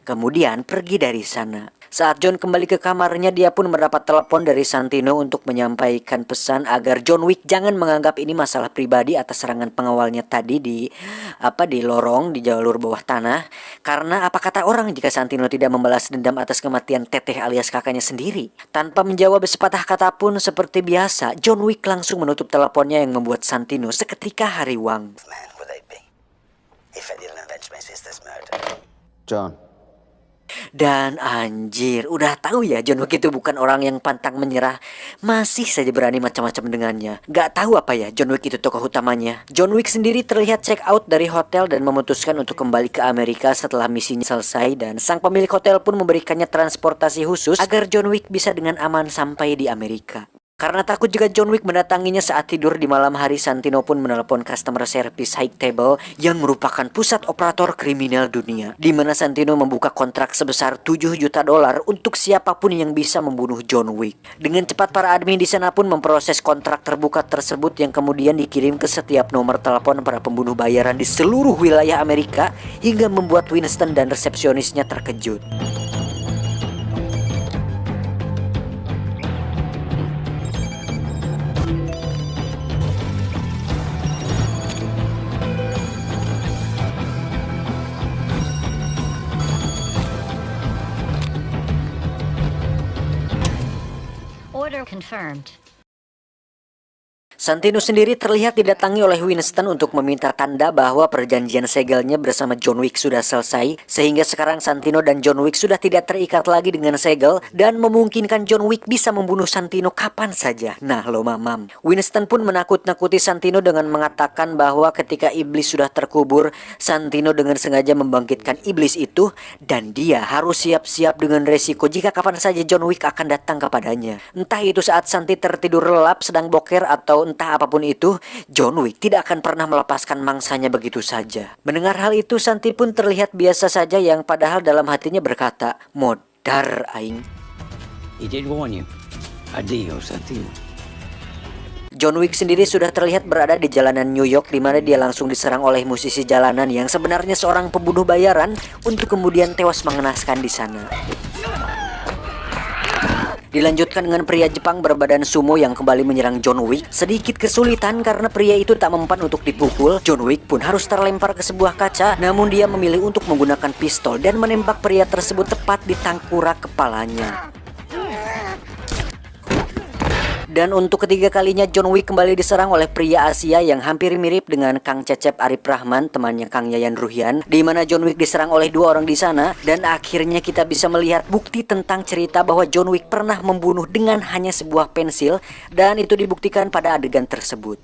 kemudian pergi dari sana. Saat John kembali ke kamarnya, dia pun mendapat telepon dari Santino untuk menyampaikan pesan agar John Wick jangan menganggap ini masalah pribadi atas serangan pengawalnya tadi di lorong di jalur bawah tanah. Karena apa kata orang jika Santino tidak membalas dendam atas kematian Teteh alias kakaknya sendiri? Tanpa menjawab sepatah kata pun seperti biasa, John Wick langsung menutup teleponnya yang membuat Santino seketika hariwang. John. Dan anjir, udah tahu ya John Wick itu bukan orang yang pantang menyerah, masih saja berani macam-macam dengannya. Gak tahu apa ya John Wick itu tokoh utamanya. John Wick sendiri terlihat check out dari hotel dan memutuskan untuk kembali ke Amerika setelah misinya selesai, dan sang pemilik hotel pun memberikannya transportasi khusus agar John Wick bisa dengan aman sampai di Amerika. Karena takut jika John Wick mendatanginya saat tidur di malam hari, Santino pun menelepon customer service High Table yang merupakan pusat operator kriminal dunia, di mana Santino membuka kontrak sebesar $7 juta untuk siapapun yang bisa membunuh John Wick. Dengan cepat para admin di sana pun memproses kontrak terbuka tersebut yang kemudian dikirim ke setiap nomor telepon para pembunuh bayaran di seluruh wilayah Amerika, hingga membuat Winston dan resepsionisnya terkejut. Order confirmed. Santino sendiri terlihat didatangi oleh Winston untuk meminta tanda bahwa perjanjian segelnya bersama John Wick sudah selesai, sehingga sekarang Santino dan John Wick sudah tidak terikat lagi dengan segel dan memungkinkan John Wick bisa membunuh Santino kapan saja. Nah lo mamam, Winston pun menakut-nakuti Santino dengan mengatakan bahwa ketika iblis sudah terkubur, Santino dengan sengaja membangkitkan iblis itu, dan dia harus siap-siap dengan resiko jika kapan saja John Wick akan datang kepadanya. Entah itu saat Santi tertidur lelap sedang boker atau entah apapun itu, John Wick tidak akan pernah melepaskan mangsanya begitu saja. Mendengar hal itu, Santi pun terlihat biasa saja, yang padahal dalam hatinya berkata, modar aing. He did warn you. Adios, Santino. John Wick sendiri sudah terlihat berada di jalanan New York, di mana dia langsung diserang oleh musisi jalanan yang sebenarnya seorang pembunuh bayaran, untuk kemudian tewas mengenaskan di sana. Dilanjutkan dengan pria Jepang berbadan sumo yang kembali menyerang John Wick. Sedikit kesulitan karena pria itu tak mempan untuk dipukul. John Wick pun harus terlempar ke sebuah kaca, namun dia memilih untuk menggunakan pistol dan menembak pria tersebut tepat di tengkorak kepalanya. Dan untuk ketiga kalinya John Wick kembali diserang oleh pria Asia yang hampir mirip dengan Kang Cecep Arif Rahman, temannya Kang Yayan Ruhian, di mana John Wick diserang oleh dua orang di sana, dan akhirnya kita bisa melihat bukti tentang cerita bahwa John Wick pernah membunuh dengan hanya sebuah pensil, dan itu dibuktikan pada adegan tersebut.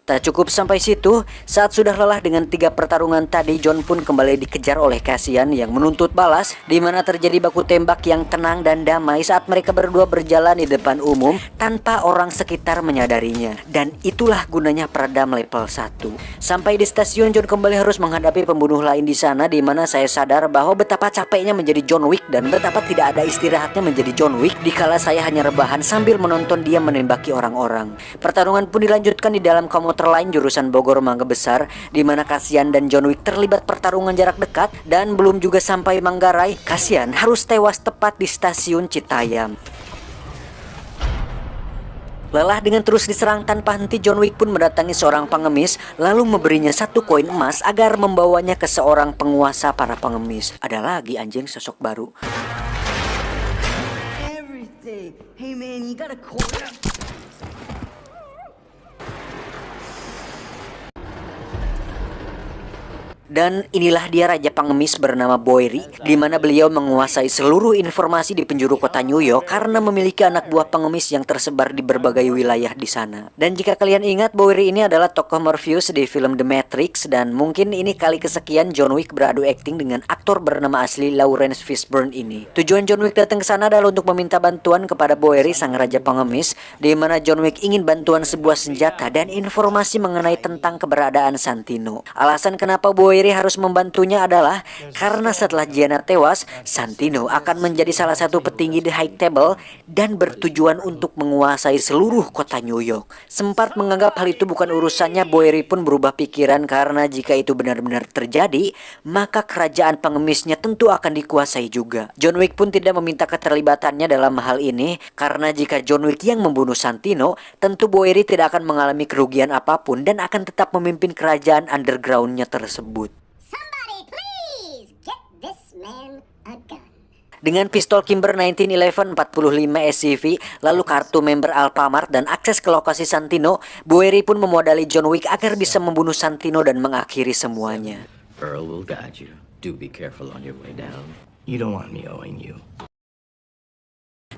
Tak cukup sampai situ, saat sudah lelah dengan 3 pertarungan tadi, John pun kembali dikejar oleh Cassian yang menuntut balas, di mana terjadi baku tembak yang tenang dan damai saat mereka berdua berjalan di depan umum tanpa orang sekitar menyadarinya. Dan itulah gunanya peredam level 1. Sampai di stasiun, John kembali harus menghadapi pembunuh lain di sana, di mana saya sadar bahwa betapa capeknya menjadi John Wick dan betapa tidak ada istirahatnya menjadi John Wick dikala saya hanya rebahan sambil menonton dia menembaki orang-orang. Pertarungan pun dilanjutkan di dalam komuter lain jurusan Bogor Mangga Besar, di mana Cassian dan John Wick terlibat pertarungan jarak dekat, dan belum juga sampai Manggarai, Cassian harus tewas tepat di stasiun Citayam. Lelah dengan terus diserang tanpa henti, John Wick pun mendatangi seorang pengemis, lalu memberinya 1 koin emas agar membawanya ke seorang penguasa para pengemis. Ada lagi anjing sosok baru. Everything. Hey man, you got a quarter? Dan inilah dia raja pengemis bernama Bowery, di mana beliau menguasai seluruh informasi di penjuru kota New York karena memiliki anak buah pengemis yang tersebar di berbagai wilayah di sana. Dan jika kalian ingat, Bowery ini adalah tokoh Morpheus di film The Matrix, dan mungkin ini kali kesekian John Wick beradu akting dengan aktor bernama asli Lawrence Fishburne ini. Tujuan John Wick datang ke sana adalah untuk meminta bantuan kepada Bowery, sang raja pengemis, di mana John Wick ingin bantuan sebuah senjata dan informasi mengenai tentang keberadaan Santino. Alasan kenapa Bowery Boeri harus membantunya adalah karena setelah Gianna tewas, Santino akan menjadi salah satu petinggi The High Table dan bertujuan untuk menguasai seluruh kota New York. Sempat menganggap hal itu bukan urusannya, Boeri pun berubah pikiran karena jika itu benar-benar terjadi, maka kerajaan pengemisnya tentu akan dikuasai juga. John Wick pun tidak meminta keterlibatannya dalam hal ini karena jika John Wick yang membunuh Santino, tentu Boeri tidak akan mengalami kerugian apapun dan akan tetap memimpin kerajaan undergroundnya tersebut. Somebody please get this man a gun. Dengan pistol Kimber 1911 45 SCV, lalu kartu member Alfamart dan akses ke lokasi Santino, Boeri pun memodali John Wick agar bisa membunuh Santino dan mengakhiri semuanya. Earl will guide you. Do be careful on your way down. You don't want me owing you.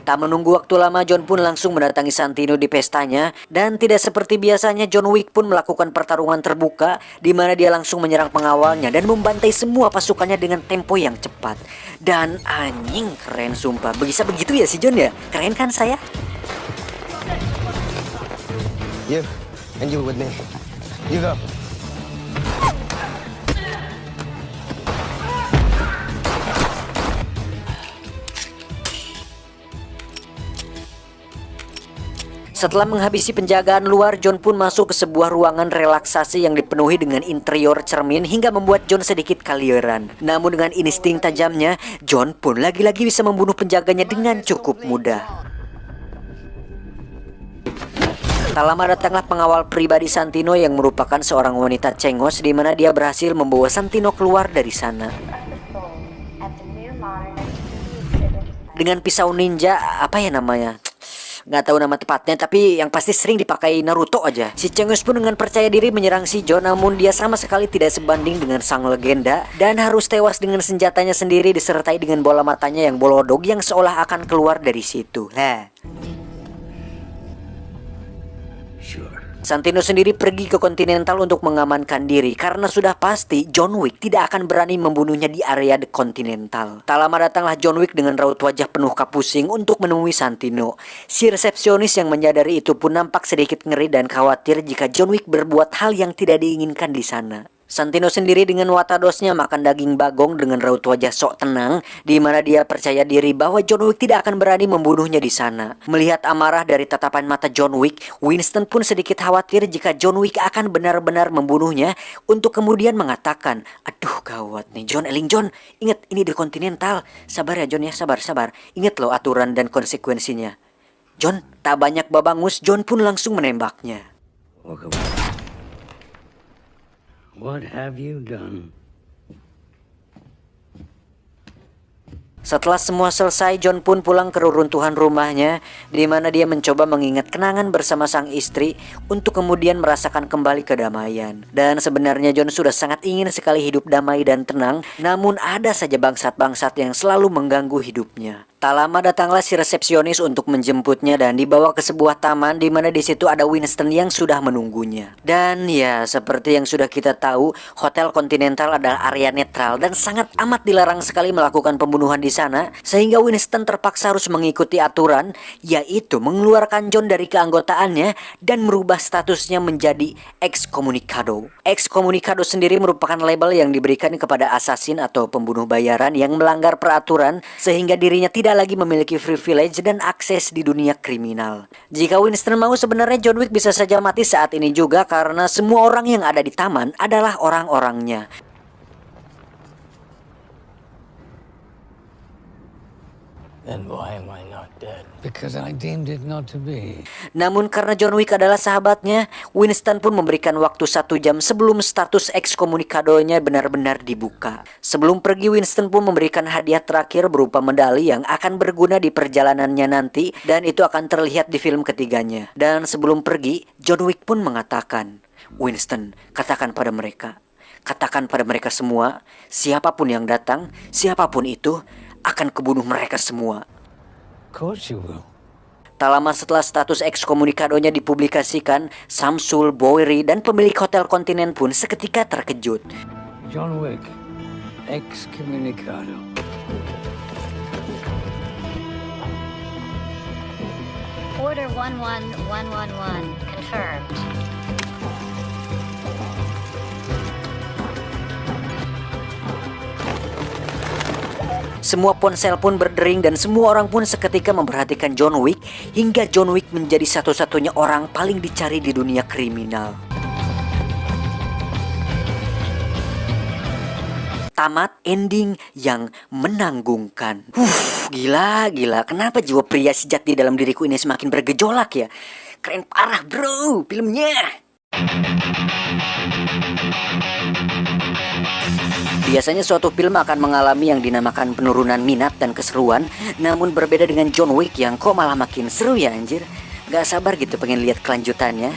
Tak menunggu waktu lama, John pun langsung mendatangi Santino di pestanya dan tidak seperti biasanya, John Wick pun melakukan pertarungan terbuka di mana dia langsung menyerang pengawalnya dan membantai semua pasukannya dengan tempo yang cepat. Dan anjing keren sumpah. Bisa begitu ya si John ya? Keren kan saya? You, and you with me. You go. Setelah menghabisi penjagaan luar, John pun masuk ke sebuah ruangan relaksasi yang dipenuhi dengan interior cermin hingga membuat John sedikit kaliran. Namun dengan insting tajamnya, John pun lagi-lagi bisa membunuh penjaganya dengan cukup mudah. Tak lama datanglah pengawal pribadi Santino yang merupakan seorang wanita cengos di mana dia berhasil membawa Santino keluar dari sana. Dengan pisau ninja, apa ya namanya? Nggak tahu nama tepatnya, tapi yang pasti sering dipakai Naruto aja. Si Cengos pun dengan percaya diri menyerang si John, namun dia sama sekali tidak sebanding dengan sang legenda dan harus tewas dengan senjatanya sendiri disertai dengan bola matanya yang bolodog yang seolah akan keluar dari situ. Sure. Santino sendiri pergi ke Continental untuk mengamankan diri karena sudah pasti John Wick tidak akan berani membunuhnya di area The Continental. Tak lama datanglah John Wick dengan raut wajah penuh kapusing untuk menemui Santino. Si resepsionis yang menyadari itu pun nampak sedikit ngeri dan khawatir jika John Wick berbuat hal yang tidak diinginkan di sana. Santino sendiri dengan watadosnya makan daging bagong dengan raut wajah sok tenang, di mana dia percaya diri bahwa John Wick tidak akan berani membunuhnya di sana. Melihat amarah dari tatapan mata John Wick, Winston pun sedikit khawatir jika John Wick akan benar-benar membunuhnya, untuk kemudian mengatakan, "Aduh gawat nih John, John, ingat ini di Continental. Sabar ya John ya, sabar. Ingat loh aturan dan konsekuensinya." John tak banyak babangus, John pun langsung menembaknya. Walk away. What have you done? Setelah semua selesai, John pun pulang ke reruntuhan rumahnya, di mana dia mencoba mengingat kenangan bersama sang istri untuk kemudian merasakan kembali kedamaian. Dan sebenarnya John sudah sangat ingin sekali hidup damai dan tenang, namun ada saja bangsat-bangsat yang selalu mengganggu hidupnya. Tak lama datanglah si resepsionis untuk menjemputnya dan dibawa ke sebuah taman di mana di situ ada Winston yang sudah menunggunya. Dan ya, seperti yang sudah kita tahu, Hotel Continental adalah area netral dan sangat amat dilarang sekali melakukan pembunuhan di sana, sehingga Winston terpaksa harus mengikuti aturan, yaitu mengeluarkan John dari keanggotaannya dan merubah statusnya menjadi excommunicado. Excommunicado sendiri merupakan label yang diberikan kepada assassin atau pembunuh bayaran yang melanggar peraturan sehingga dirinya tidak lagi memiliki privilege dan akses di dunia kriminal. Jika Winston mau, sebenarnya John Wick bisa saja mati saat ini juga karena semua orang yang ada di taman adalah orang-orangnya. Then why am I not dead? Because I deemed it not to be. Namun karena John Wick adalah sahabatnya, Winston pun memberikan waktu 1 jam sebelum status excommunicadonya benar-benar dibuka. Sebelum pergi, Winston pun memberikan hadiah terakhir berupa medali yang akan berguna di perjalanannya nanti, dan itu akan terlihat di film ketiganya. Dan sebelum pergi, John Wick pun mengatakan, "Winston, katakan pada mereka semua, siapapun yang datang, siapapun itu, akan kebunuh mereka semua." Of course you will. Tak lama setelah status excommunicadonya dipublikasikan, Samsul, Bowery, dan pemilik Hotel Continent pun seketika terkejut. John Wick, excommunicado. Order 11111 confirmed. Semua ponsel pun berdering dan semua orang pun seketika memperhatikan John Wick, hingga John Wick menjadi satu-satunya orang paling dicari di dunia kriminal. Tamat ending yang menanggungkan. Gila. Kenapa jiwa pria sejati dalam diriku ini semakin bergejolak ya? Keren parah bro filmnya. Biasanya suatu film akan mengalami yang dinamakan penurunan minat dan keseruan. Namun berbeda dengan John Wick yang kok malah makin seru ya anjir. Gak sabar gitu pengen lihat kelanjutannya.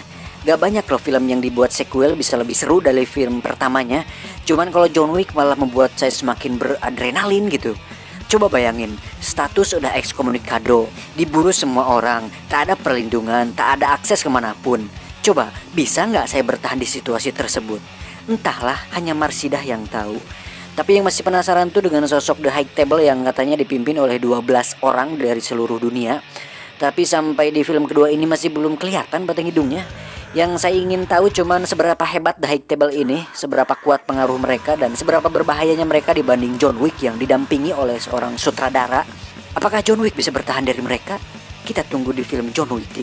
Gak banyak loh film yang dibuat sequel bisa lebih seru dari film pertamanya. Cuman kalau John Wick malah membuat saya semakin beradrenalin gitu. Coba bayangin, status udah ekskomunikado, diburu semua orang, tak ada perlindungan, tak ada akses kemanapun. Coba, bisa nggak saya bertahan di situasi tersebut? Entahlah, hanya Marsidah yang tahu. Tapi yang masih penasaran tuh dengan sosok The High Table yang katanya dipimpin oleh 12 orang dari seluruh dunia. Tapi sampai di film kedua ini masih belum kelihatan batang hidungnya. Yang saya ingin tahu cuman seberapa hebat The High Table ini, seberapa kuat pengaruh mereka, dan seberapa berbahayanya mereka dibanding John Wick yang didampingi oleh seorang sutradara. Apakah John Wick bisa bertahan dari mereka? Kita tunggu di film John Wick 3.